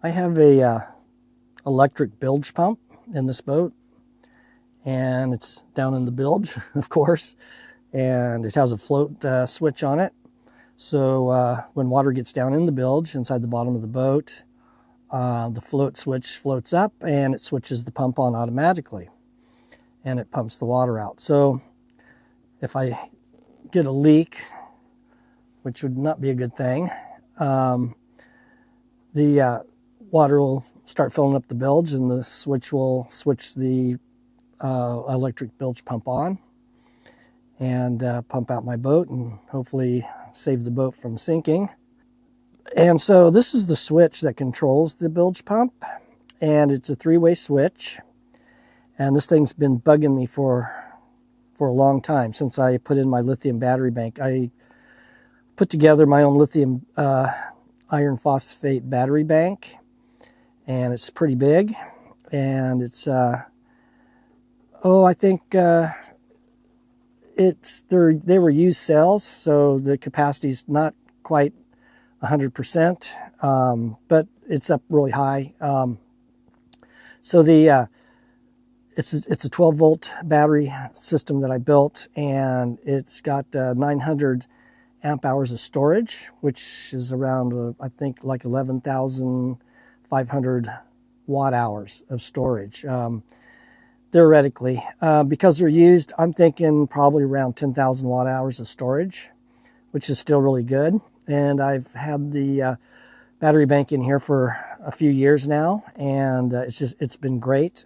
I have a electric bilge pump in this boat, and it's down in the bilge, of course, and it has a float switch on it. So when water gets down in the bilge inside the bottom of the boat, the float switch floats up and it switches the pump on automatically, and it pumps the water out. So if I get a leak, which would not be a good thing, the water will start filling up the bilge, and the switch will switch the electric bilge pump on and pump out my boat and hopefully save the boat from sinking. And so this is the switch that controls the bilge pump, and it's a three-way switch. And this thing's been bugging me for a long time, since I put in my lithium battery bank. I put together my own lithium iron phosphate battery bank, and it's pretty big, and it's I think they were used cells, so the capacity's not quite 100%, but it's up really high. So it's a 12 volt battery system that I built, and it's got 900 amp hours of storage, which is around I think like 11,500 watt hours of storage. Theoretically, because they're used, I'm thinking probably around 10,000 watt hours of storage, which is still really good. And I've had the battery bank in here for a few years now, and it's been great.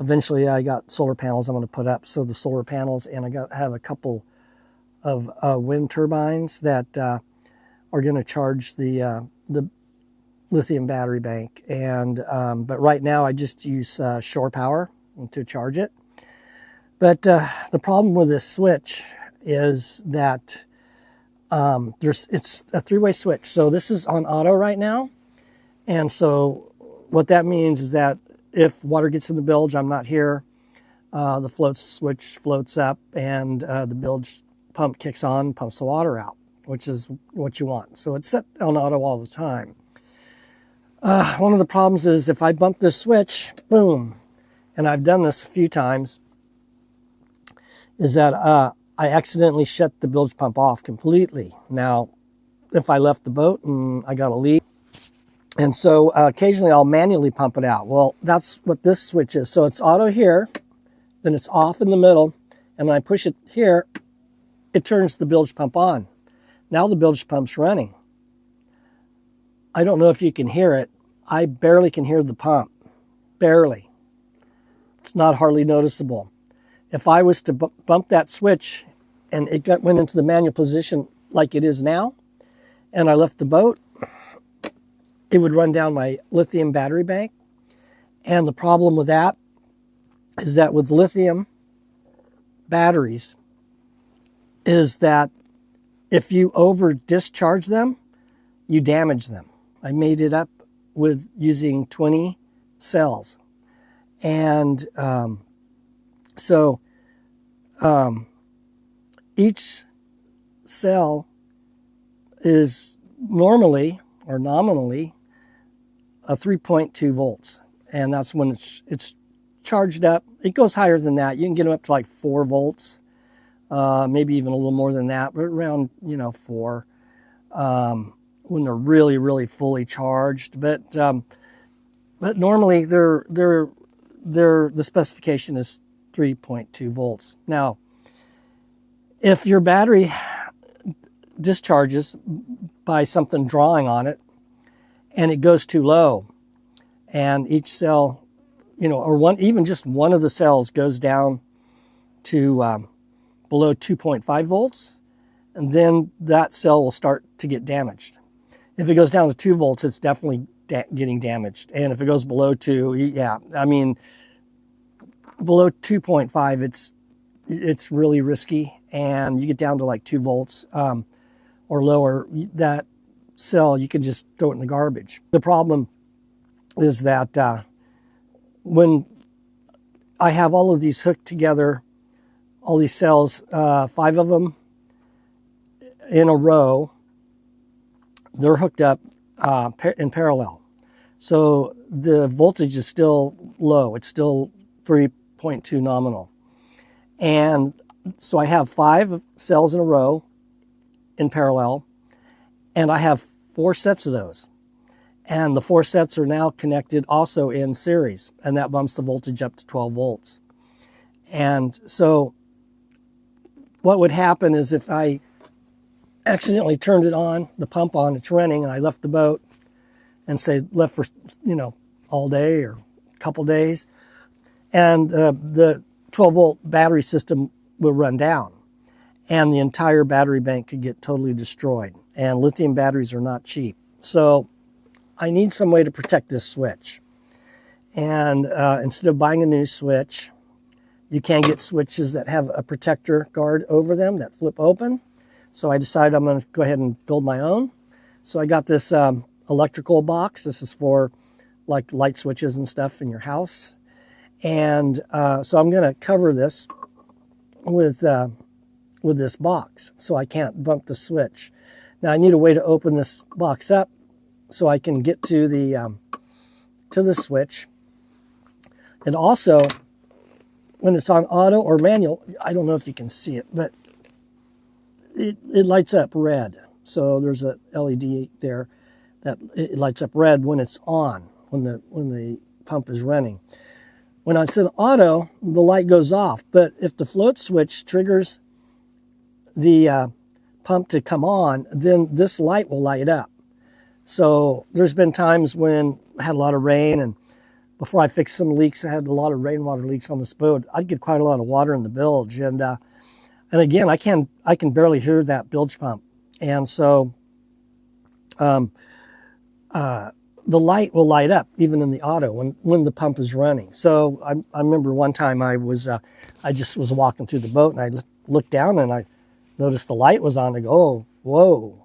Eventually I got solar panels I'm going to put up. So the solar panels, and I have a couple of wind turbines that are going to charge the lithium battery bank. And but right now I just use shore power to charge it. But the problem with this switch is that it's a three-way switch. So this is on auto right now, and so what that means is that if water gets in the bilge, I'm not here, the float switch floats up, and the bilge pump kicks on, pumps the water out, which is what you want. So it's set on auto all the time. One of the problems is if I bump this switch, boom, and I've done this a few times, is that I accidentally shut the bilge pump off completely. Now, if I left the boat and I got a leak, and so occasionally I'll manually pump it out. Well, that's what this switch is. So it's auto here, then it's off in the middle, and when I push it here, it turns the bilge pump on. Now the bilge pump's running. I don't know if you can hear it. I barely can hear the pump. Barely. It's not hardly noticeable. If I was to bump that switch and it went into the manual position like it is now, and I left the boat, it would run down my lithium battery bank. And the problem with that is that with lithium batteries is that if you over discharge them, you damage them. I made it up with using 20 cells. And each cell is normally or nominally a 3.2 volts, and that's when it's charged up. It goes higher than that. You can get them up to like 4 volts, maybe even a little more than that, but around 4 when they're really, really fully charged. But normally the specification is 3.2 volts. Now, if your battery discharges by something drawing on it, and it goes too low, and each cell, or even just one of the cells goes down to below 2.5 volts, and then that cell will start to get damaged. If it goes down to 2 volts, it's definitely getting damaged. And if it goes below 2, below 2.5, it's really risky, and you get down to like 2 volts or lower, that cell, you can just throw it in the garbage. The problem is that when I have all of these hooked together, all these cells, 5 of them in a row, they're hooked up in parallel. So the voltage is still low. It's still 3.2 nominal. And so I have 5 cells in a row in parallel, and I have 4 sets of those. And the 4 sets are now connected also in series, and that bumps the voltage up to 12 volts. And so what would happen is if I accidentally turned it on, the pump on, it's running, and I left the boat and say left for, all day or a couple days, and the 12 volt battery system will run down, and the entire battery bank could get totally destroyed. And lithium batteries are not cheap. So I need some way to protect this switch. And instead of buying a new switch, you can get switches that have a protector guard over them that flip open. So I decided I'm going to go ahead and build my own. So I got this electrical box. This is for like light switches and stuff in your house. And so I'm going to cover this with this box so I can't bump the switch. Now I need a way to open this box up so I can get to the switch. And also, when it's on auto or manual, I don't know if you can see it, but it lights up red. So there's a LED there that it lights up red when it's on, when the pump is running. When it's in auto, the light goes off. But if the float switch triggers the pump to come on, then this light will light up. So there's been times when I had a lot of rain, and before I fixed some leaks, I had a lot of rainwater leaks on this boat. I'd get quite a lot of water in the bilge, and again, I can barely hear that bilge pump, and so the light will light up even in the auto when the pump is running. So I remember one time I just was walking through the boat, and I looked down and I noticed the light was on. I go, oh, whoa.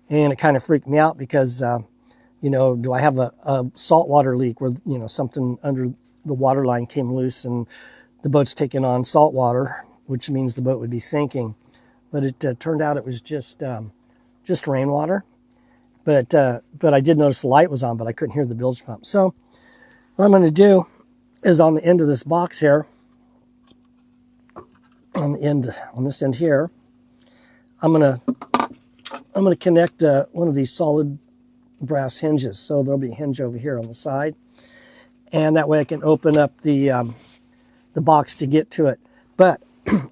And it kind of freaked me out because, do I have a saltwater leak where, something under the water line came loose and the boat's taking on salt water, which means the boat would be sinking. But it turned out it was just rainwater. But I did notice the light was on, but I couldn't hear the bilge pump. So what I'm going to do is on the end of this box here, on this end here, I'm going to connect one of these solid brass hinges. So there'll be a hinge over here on the side, and that way I can open up the box to get to it. But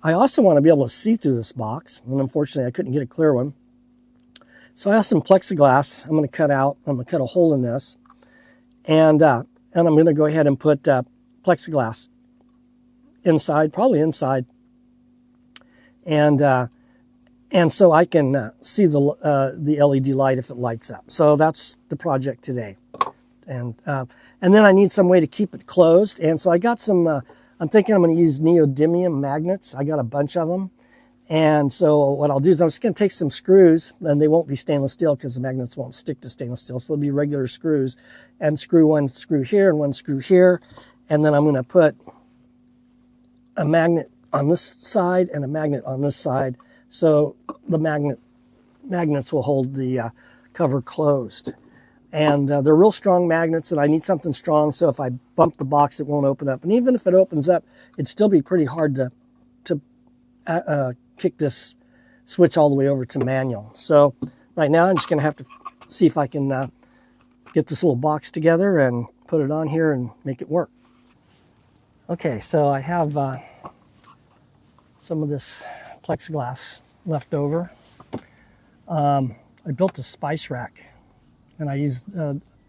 I also want to be able to see through this box, and unfortunately I couldn't get a clear one. So I have some plexiglass I'm going to cut out. I'm going to cut a hole in this, and I'm going to go ahead and put plexiglass inside, probably inside, and so I can see the LED light if it lights up. So that's the project today, and then I need some way to keep it closed. And so I got some. I'm thinking I'm going to use neodymium magnets. I got a bunch of them. And so what I'll do is I'm just going to take some screws, and they won't be stainless steel because the magnets won't stick to stainless steel. So they'll be regular screws, and screw one screw here and one screw here. And then I'm going to put a magnet on this side and a magnet on this side. So the magnets will hold the cover closed. And they're real strong magnets, and I need something strong. So if I bump the box, it won't open up. And even if it opens up, it'd still be pretty hard to kick this switch all the way over to manual. So right now I'm just going to have to see if I can get this little box together and put it on here and make it work. Okay, so I have some of this plexiglass left over. I built a spice rack, and I used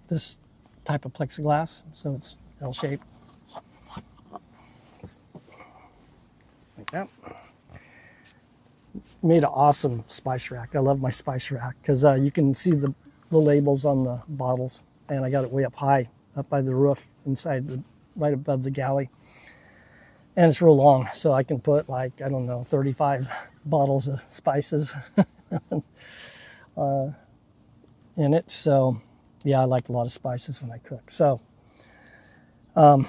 this type of plexiglass, so it's L-shaped. Like that. Made an awesome spice rack. I love my spice rack because you can see the labels on the bottles, and I got it way up high, up by the roof, right above the galley. And it's real long, so I can put 35 bottles of spices in it. So yeah, I like a lot of spices when I cook. So what I'm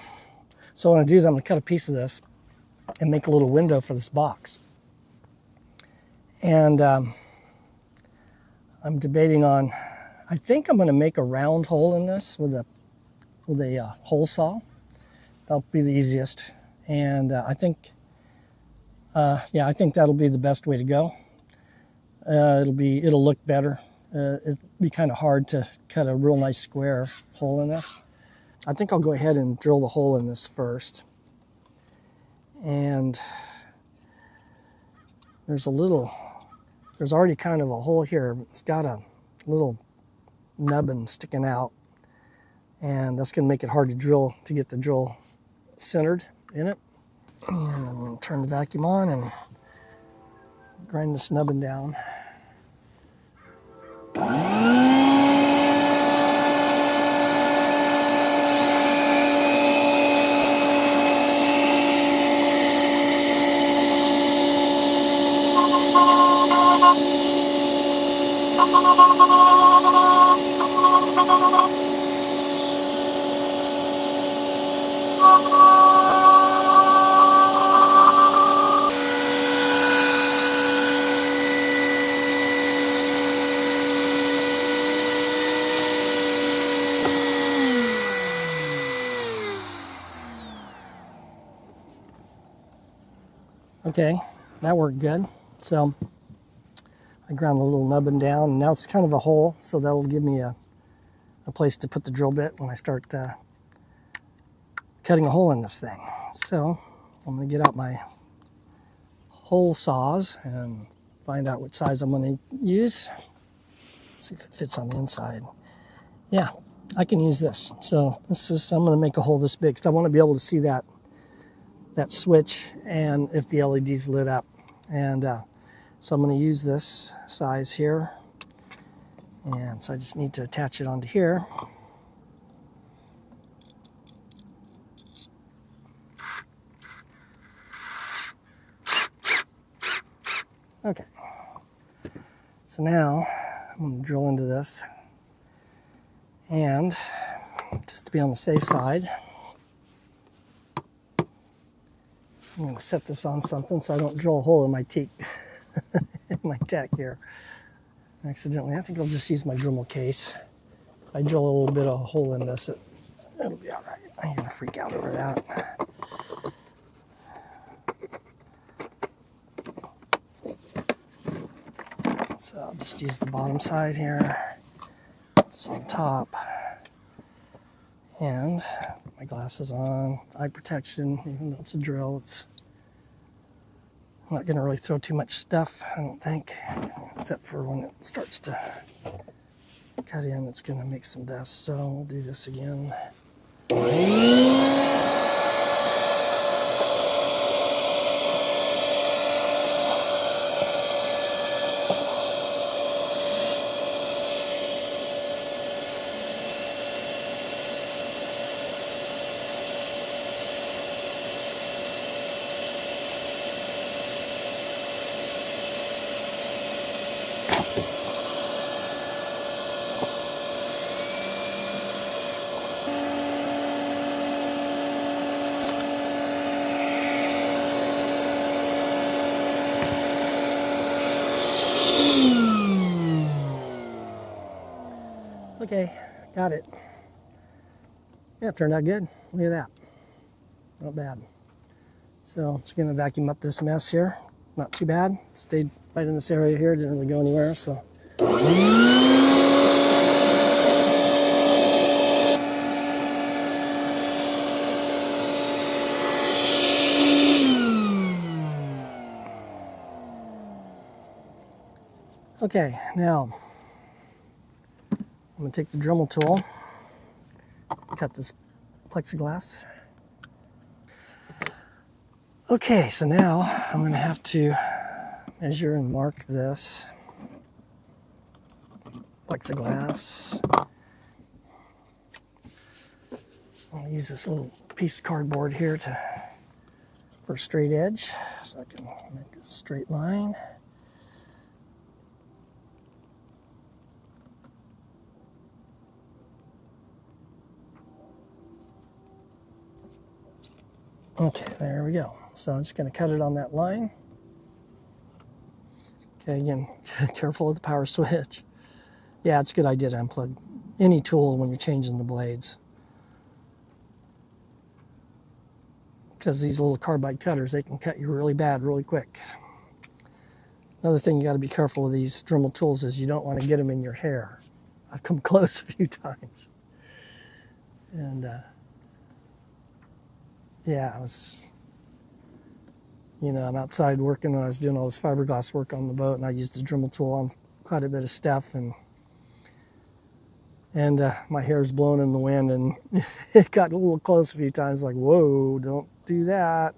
going to do is I'm going to cut a piece of this and make a little window for this box. And I'm debating on, I think I'm going to make a round hole in this with a hole saw. That'll be the easiest. And I think that'll be the best way to go. It'll look better. It'll be kind of hard to cut a real nice square hole in this. I think I'll go ahead and drill the hole in this first. And there's already kind of a hole here. It's got a little nubbin sticking out, and that's going to make it hard to drill, to get the drill centered in it. And I'm going to turn the vacuum on and grind this nubbin down. Okay, that worked good. So I ground the little nubbin down, and now it's kind of a hole, so that'll give me a place to put the drill bit when I start cutting a hole in this thing. So I'm going to get out my hole saws and find out what size I'm going to use. See if it fits on the inside. Yeah, I can use this. So I'm going to make a hole this big because I want to be able to see that switch and if the LED's lit up. And so I'm going to use this size here. And so I just need to attach it onto here. Okay. So now I'm going to drill into this. And just to be on the safe side, I'm going to set this on something so I don't drill a hole in my teak, in my tack here accidentally. I think I'll just use my Dremel case. If I drill a little bit of a hole in this, it'll be all right. I'm going to freak out over that. So I'll just use the bottom side here, just on top. And my glasses on, eye protection, even though it's a drill, I'm not going to really throw too much stuff, I don't think, except for when it starts to cut in, it's going to make some dust. So we'll do this again. Okay, got it. Yeah, it turned out good. Look at that. Not bad. So I'm just going to vacuum up this mess here. Not too bad. Stayed right in this area here. Didn't really go anywhere. So. Okay, now I'm going to take the Dremel tool, cut this plexiglass. Okay, so now I'm going to have to measure and mark this plexiglass. I'll use this little piece of cardboard here for a straight edge, so I can make a straight line. Okay, there we go. So I'm just going to cut it on that line. Okay, again, careful with the power switch. Yeah, it's a good idea to unplug any tool when you're changing the blades. because these little carbide cutters, they can cut you really bad really quick. Another thing you got to be careful with these Dremel tools is you don't want to get them in your hair. I've come close a few times. And yeah, I was, I'm outside working when I was doing all this fiberglass work on the boat, and I used the Dremel tool on quite a bit of stuff, and my hair's blown in the wind, and it got a little close a few times, like, whoa, don't do that.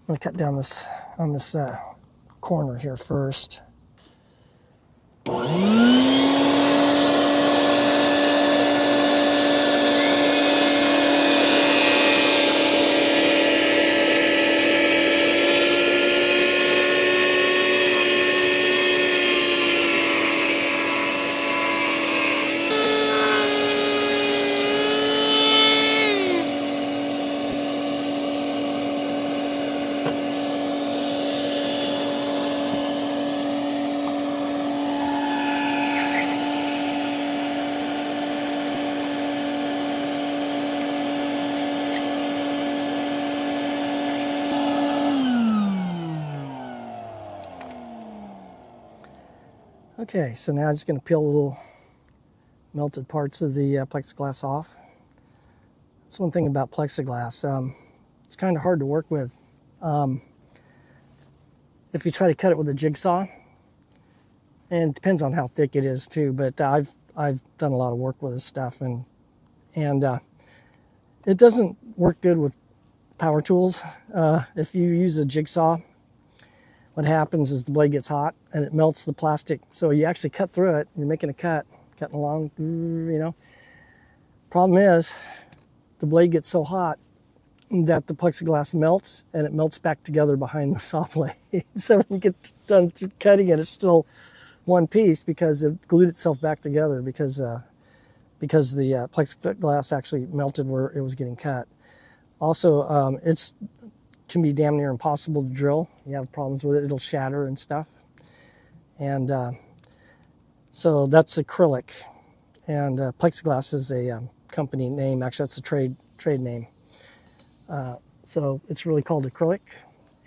I'm going to cut down on this corner here first. Okay, so now I'm just going to peel little melted parts of the plexiglass off. That's one thing about plexiglass. It's kind of hard to work with. If you try to cut it with a jigsaw, and it depends on how thick it is too, but I've done a lot of work with this stuff, and it doesn't work good with power tools. If you use a jigsaw, what happens is the blade gets hot and it melts the plastic. So you actually cut through it. You're making a cutting along, Problem is, the blade gets so hot that the plexiglass melts, and it melts back together behind the saw blade. So when you get done cutting it, it's still one piece because it glued itself back together because the plexiglass actually melted where it was getting cut. Also, it's can be damn near impossible to drill. You have problems with it, it'll shatter and stuff. And so that's acrylic. And plexiglass is a company name, actually that's a trade name. So it's really called acrylic.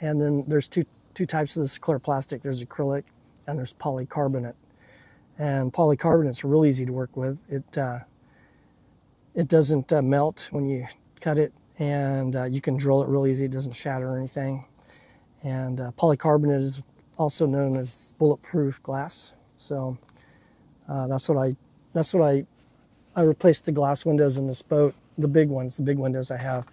And then there's two types of this clear plastic. There's acrylic and there's polycarbonate. And polycarbonate's real easy to work with. It doesn't melt when you cut it, and you can drill it real easy. It doesn't shatter or anything. And polycarbonate is also known as bulletproof glass. So that's what I replaced the glass windows in this boat, the big windows I have.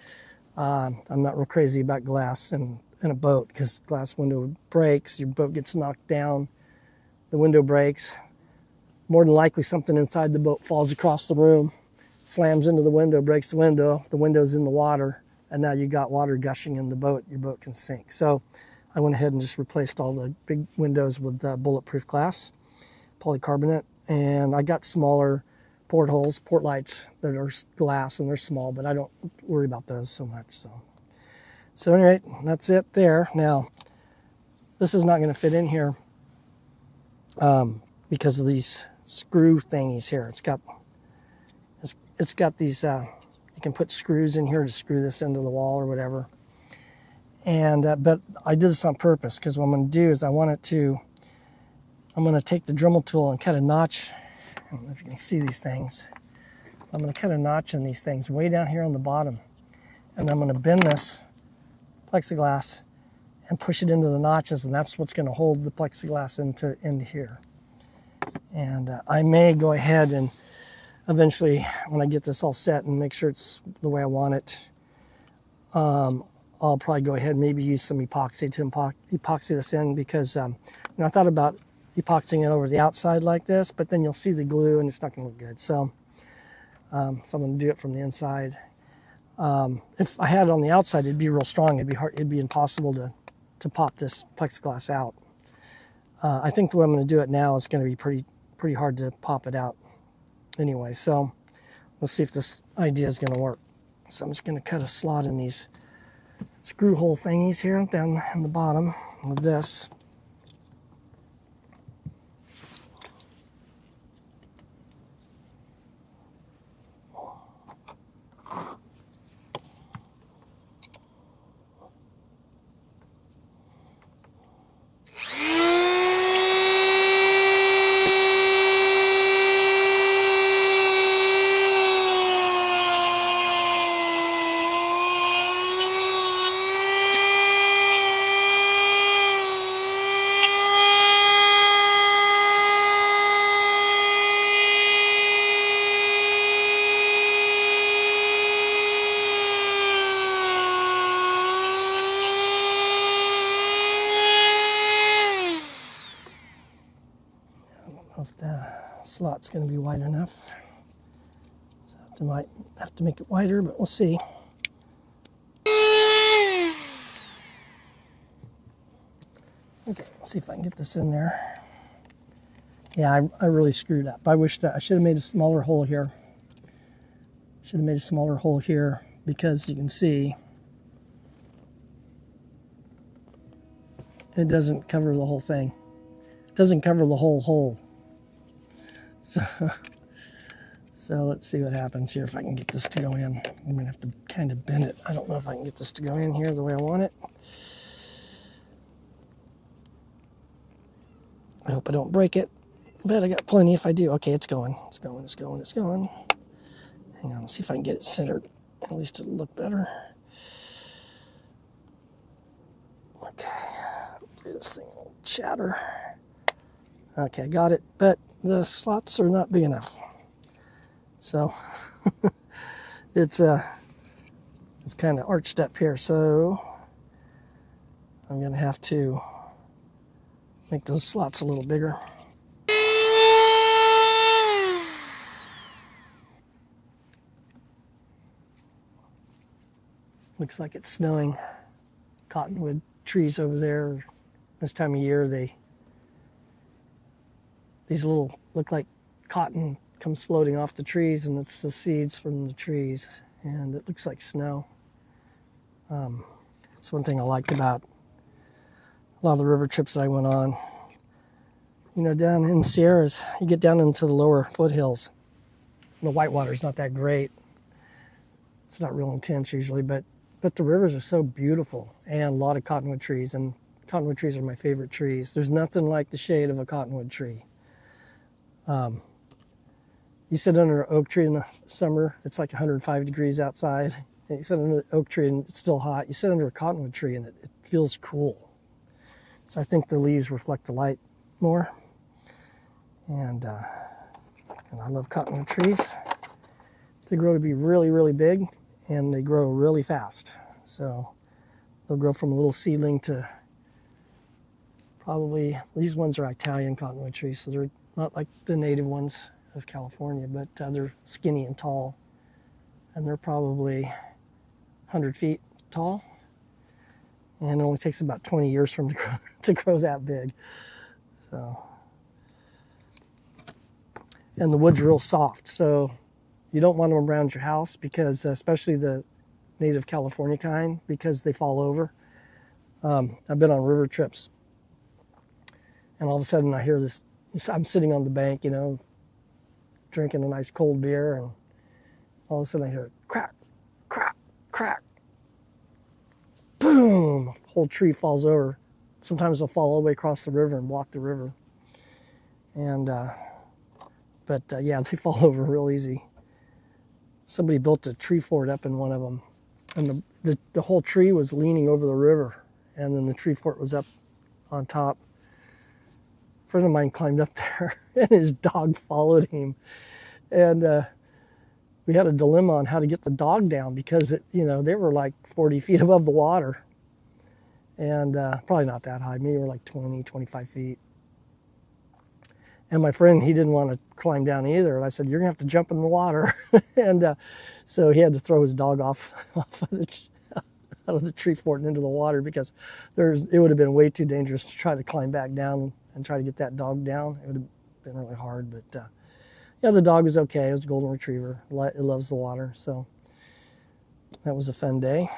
I'm not real crazy about glass in a boat because glass window breaks, your boat gets knocked down, the window breaks. More than likely something inside the boat falls across the room, slams into the window, breaks the window's in the water, and now you got water gushing in the boat, your boat can sink. So I went ahead and just replaced all the big windows with bulletproof glass, polycarbonate, and I got smaller port lights that are glass, and they're small, but I don't worry about those so much. So anyway, that's it there. Now, this is not going to fit in here because of these screw thingies here. It's got these, you can put screws in here to screw this into the wall or whatever. And but I did this on purpose because what I'm going to do is I'm going to take the Dremel tool and cut a notch. I don't know if you can see these things. I'm going to cut a notch in these things way down here on the bottom. And I'm going to bend this plexiglass and push it into the notches, and that's what's going to hold the plexiglass into here. And I may go ahead and eventually, when I get this all set and make sure it's the way I want it, I'll probably go ahead and maybe use some epoxy to epoxy this in because I thought about epoxying it over the outside like this, but then you'll see the glue and it's not going to look good. So, I'm going to do it from the inside. If I had it on the outside, it'd be real strong. It'd be impossible to pop this plexiglass out. I think the way I'm going to do it now is going to be pretty hard to pop it out anyway. So let's see if this idea is going to work. So I'm just going to cut a slot in these screw hole thingies here down in the bottom with this. slot's going to be wide enough. So I might have to make it wider, but we'll see. Okay, let's see if I can get this in there. Yeah, I really screwed up. I wish that I should have made a smaller hole here. Should have made a smaller hole here because you can see it doesn't cover the whole thing. It doesn't cover the whole hole. So let's see what happens here if I can get this to go in. I'm going to have to kind of bend it. I don't know if I can get this to go in here the way I want it. I hope I don't break it, but I got plenty if I do. Okay, it's going. It's going, it's going, it's going. Hang on, let's see if I can get it centered. At least it'll look better. Okay, this thing will shatter. Okay, got it, but the slots are not big enough. So it's kind of arched up here, so I'm going to have to make those slots a little bigger. Looks like it's snowing. Cottonwood trees over there. This time of year, these little look like cotton comes floating off the trees, and it's the seeds from the trees, and it looks like snow. It's one thing I liked about a lot of the river trips that I went on. You know, down in the Sierras, you get down into the lower foothills. The whitewater's not that great. It's not real intense usually, but the rivers are so beautiful, and a lot of cottonwood trees, and cottonwood trees are my favorite trees. There's nothing like the shade of a cottonwood tree. You sit under an oak tree in the summer, it's like 105 degrees outside. And you sit under the oak tree and it's still hot. You sit under a cottonwood tree and it feels cool. So I think the leaves reflect the light more. And I love cottonwood trees. They grow to be really, really big, and they grow really fast. So they'll grow from a little seedling to probably, these ones are Italian cottonwood trees, so they're not like the native ones of California, but they're skinny and tall, and they're probably 100 feet tall, and it only takes about 20 years for them to grow that big. So, and the wood's real soft, so you don't want them around your house, because especially the native California kind, because they fall over. I've been on river trips, and all of a sudden I hear this, I'm sitting on the bank, you know, drinking a nice cold beer, and all of a sudden I hear crack, crack, crack. Boom! Whole tree falls over. Sometimes they'll fall all the way across the river and block the river. And, yeah, they fall over real easy. Somebody built a tree fort up in one of them, and the whole tree was leaning over the river, and then the tree fort was up on top. A friend of mine climbed up there, and his dog followed him. And we had a dilemma on how to get the dog down, because they were like 40 feet above the water, and probably not that high. Maybe we're like 20, 25 feet. And my friend, he didn't want to climb down either. And I said, "You're gonna have to jump in the water." And so he had to throw his dog off out of the tree fort and into the water, because it would have been way too dangerous to try to climb back down and try to get that dog down. It would have been really hard, but yeah, the dog was okay. It was a golden retriever. It loves the water, so that was a fun day.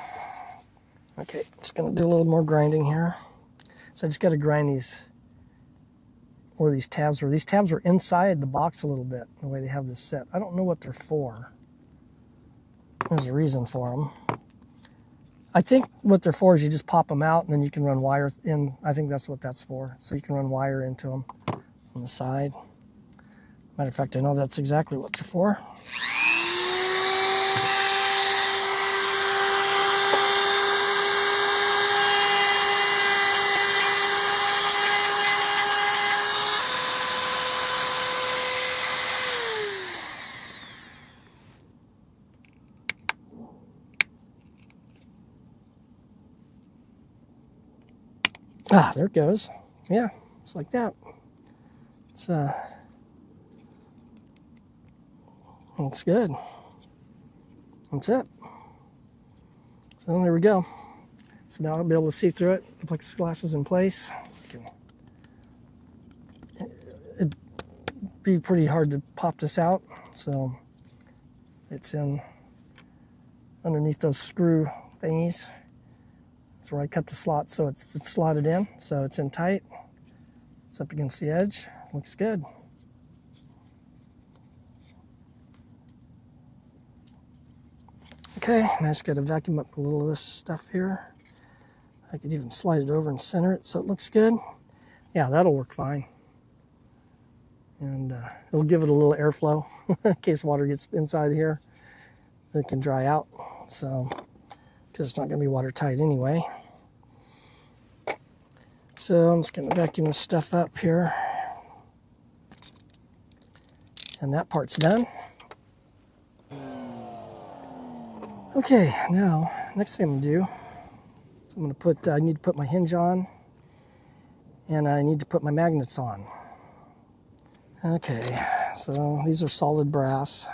Okay, just gonna do a little more grinding here. So I just got to grind these tabs were. These tabs were inside the box a little bit, the way they have this set. I don't know what they're for. There's a reason for them. I think what they're for is you just pop them out, and then you can run wire in. I think that's what that's for. So you can run wire into them on the side. Matter of fact, I know that's exactly what they're for. Ah, there it goes. Yeah, it's like that. It's Looks good. That's it. So there we go. So now I'll be able to see through it. The plexiglass is in place. It'd be pretty hard to pop this out. So it's in underneath those screw thingies. That's where I cut the slot, so it's slotted in. So it's in tight. It's up against the edge. Looks good. Okay, now I just got to vacuum up a little of this stuff here. I could even slide it over and center it so it looks good. Yeah, that'll work fine. And it'll give it a little airflow in case water gets inside here. It can dry out, so because it's not going to be watertight anyway. So I'm just going to vacuum this stuff up here. And that part's done. Okay, now, next thing I'm going to do is I'm going to I need to put my hinge on, and I need to put my magnets on. Okay, so these are solid brass.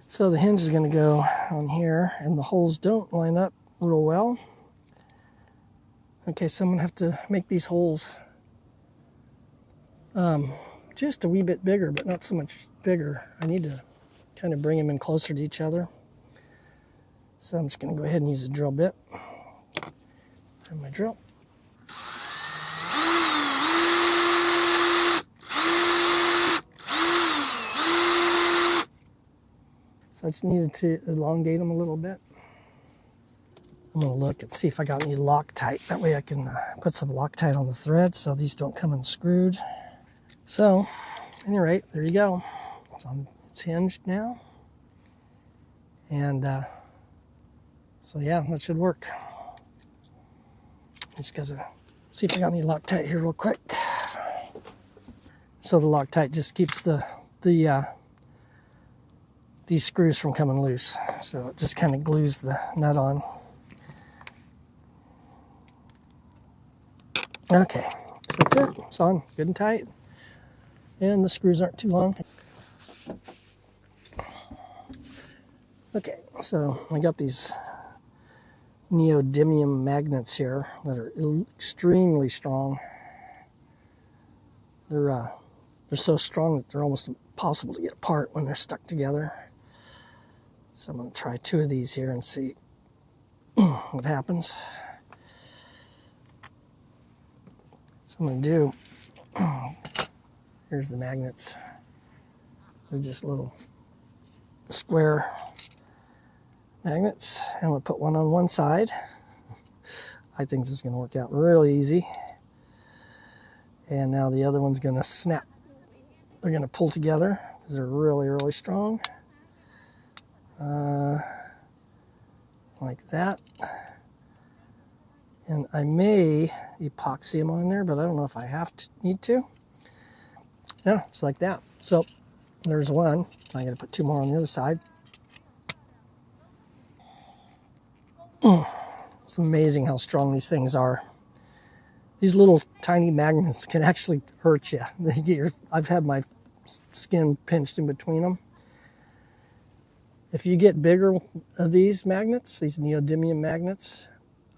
So the hinge is going to go on here, and the holes don't line up real well. Okay, so I'm going to have to make these holes just a wee bit bigger, but not so much bigger. I need to kind of bring them in closer to each other. So I'm just going to go ahead and use a drill bit. And my drill. So I just needed to elongate them a little bit. I'm going to look and see if I got any Loctite. That way I can put some Loctite on the threads so these don't come unscrewed. So, at any rate, there you go. So it's hinged now. And so yeah, that should work. Just got to see if I got any Loctite here real quick. So the Loctite just keeps these screws from coming loose. So it just kind of glues the nut on. Okay, so that's it. It's on good and tight. And the screws aren't too long. Okay, so I got these neodymium magnets here that are extremely strong. They're so strong that they're almost impossible to get apart when they're stuck together. So I'm going to try 2 of these here and see what happens. So I'm going to do, here's the magnets. They're just little square magnets. I'm going to put one on one side. I think this is going to work out really easy. And now the other one's going to snap. They're going to pull together because they're really, really strong. Like that. And I may epoxy them on there, but I don't know if I need to. Yeah, it's like that. So there's one. I'm going to put 2 more on the other side. It's amazing how strong these things are. These little tiny magnets can actually hurt you. I've had my skin pinched in between them. If you get bigger of these magnets, these neodymium magnets,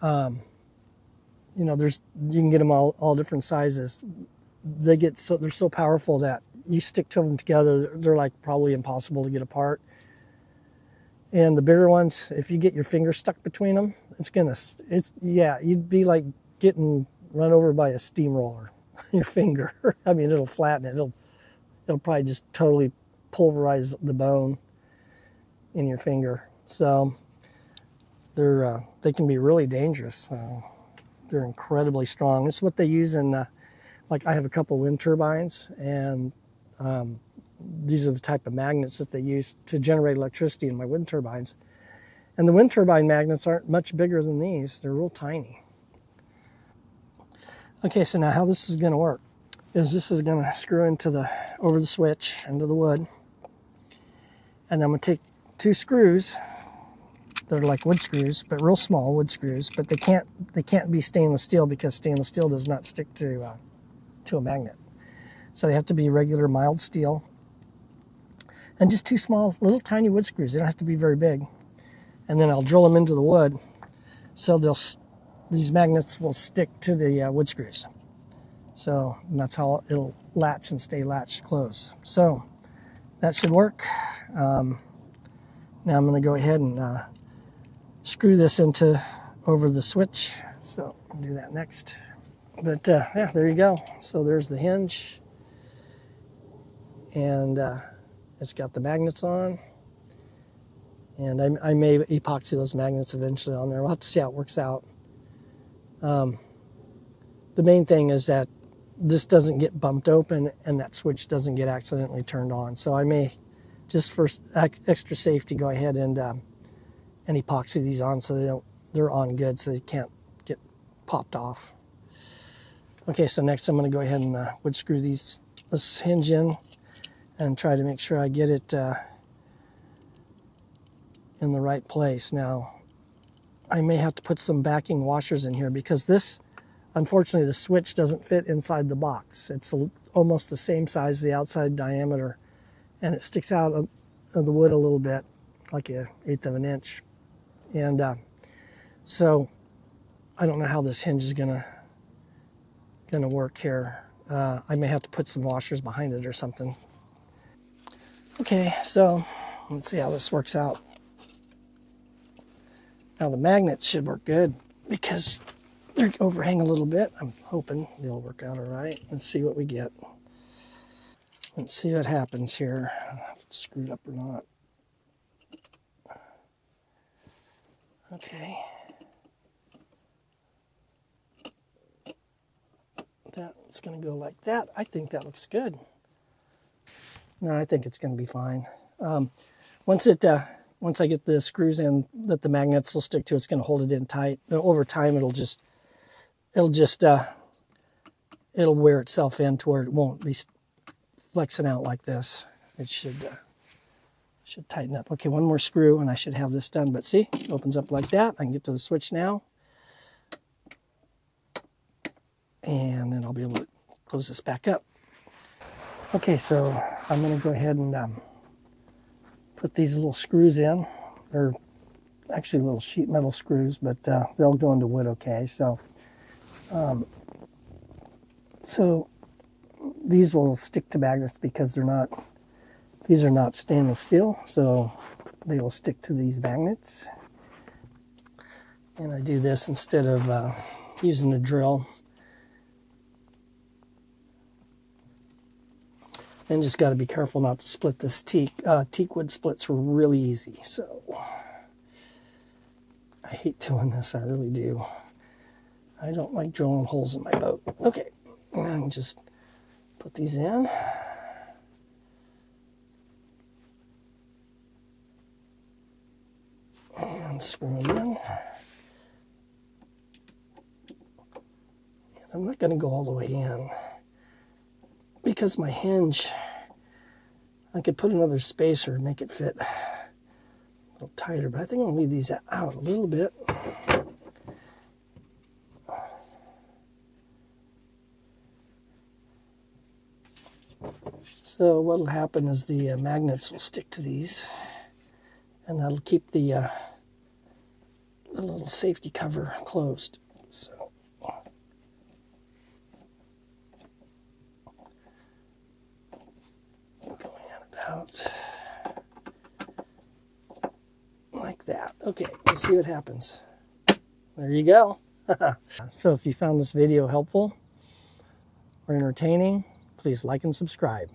you know, you can get them all different sizes. They're so powerful that you stick to them together, they're like probably impossible to get apart. And the bigger ones, if you get your finger stuck between them, you'd be like getting run over by a steamroller. Your finger. I mean, it'll flatten it. It'll probably just totally pulverize the bone in your finger. So they can be really dangerous. They're incredibly strong. This is what they use in, like I have a couple wind turbines, and these are the type of magnets that they use to generate electricity in my wind turbines. And the wind turbine magnets aren't much bigger than these. They're real tiny. Okay, so now how this is going to work is this is going to screw over the switch into the wood. And I'm going to take 2 screws. They're like wood screws, but real small wood screws. But they can't be stainless steel because stainless steel does not stick to a magnet. So they have to be regular mild steel. And just 2 small, little tiny wood screws. They don't have to be very big. And then I'll drill them into the wood so these magnets will stick to the wood screws. So that's how it'll latch and stay latched closed. So that should work. Now I'm going to go ahead and screw this over the switch. So I'll do that next. But yeah, there you go. So there's the hinge. And it's got the magnets on. And I may epoxy those magnets eventually on there. We'll have to see how it works out. The main thing is that this doesn't get bumped open and that switch doesn't get accidentally turned on. So I may, just for extra safety, go ahead and epoxy these on so they're on good, so they can't get popped off. Okay, so next I'm going to go ahead and wood screw this hinge in and try to make sure I get it in the right place. Now, I may have to put some backing washers in here because this, unfortunately, the switch doesn't fit inside the box. It's almost the same size, the outside diameter, and it sticks out of the wood a little bit, like 1/8 of an inch. And so I don't know how this hinge is gonna work here. I may have to put some washers behind it or something. Okay, so let's see how this works out. Now the magnets should work good because they overhang a little bit. I'm hoping they'll work out all right. Let's see what we get. Let's see what happens here. If it's screwed up or not. Okay. That's going to go like that. I think that looks good. No, I think it's going to be fine. Once I get the screws in that the magnets will stick to, it's going to hold it in tight. Over time, it'll wear itself in to where it won't be flexing out like this. It should tighten up. Okay, one more screw and I should have this done. But see, it opens up like that. I can get to the switch now. And then I'll be able to close this back up. Okay, so I'm going to go ahead and put these little screws in. They're actually little sheet metal screws, but they'll go into wood okay. So these will stick to magnets because these are not stainless steel, so they will stick to these magnets. And I do this instead of using a drill. And just got to be careful not to split this teak. Teak wood splits really easy, so I hate doing this, I really do. I don't like drilling holes in my boat. Okay, and just put these in. And screw them in. And I'm not going to go all the way in, because my hinge, I could put another spacer and make it fit a little tighter, but I think I'm going to leave these out a little bit. So what will happen is the magnets will stick to these, and that'll keep the little safety cover closed. So out like that. Okay, let's see what happens. There you go. So if you found this video helpful or entertaining, please like and subscribe.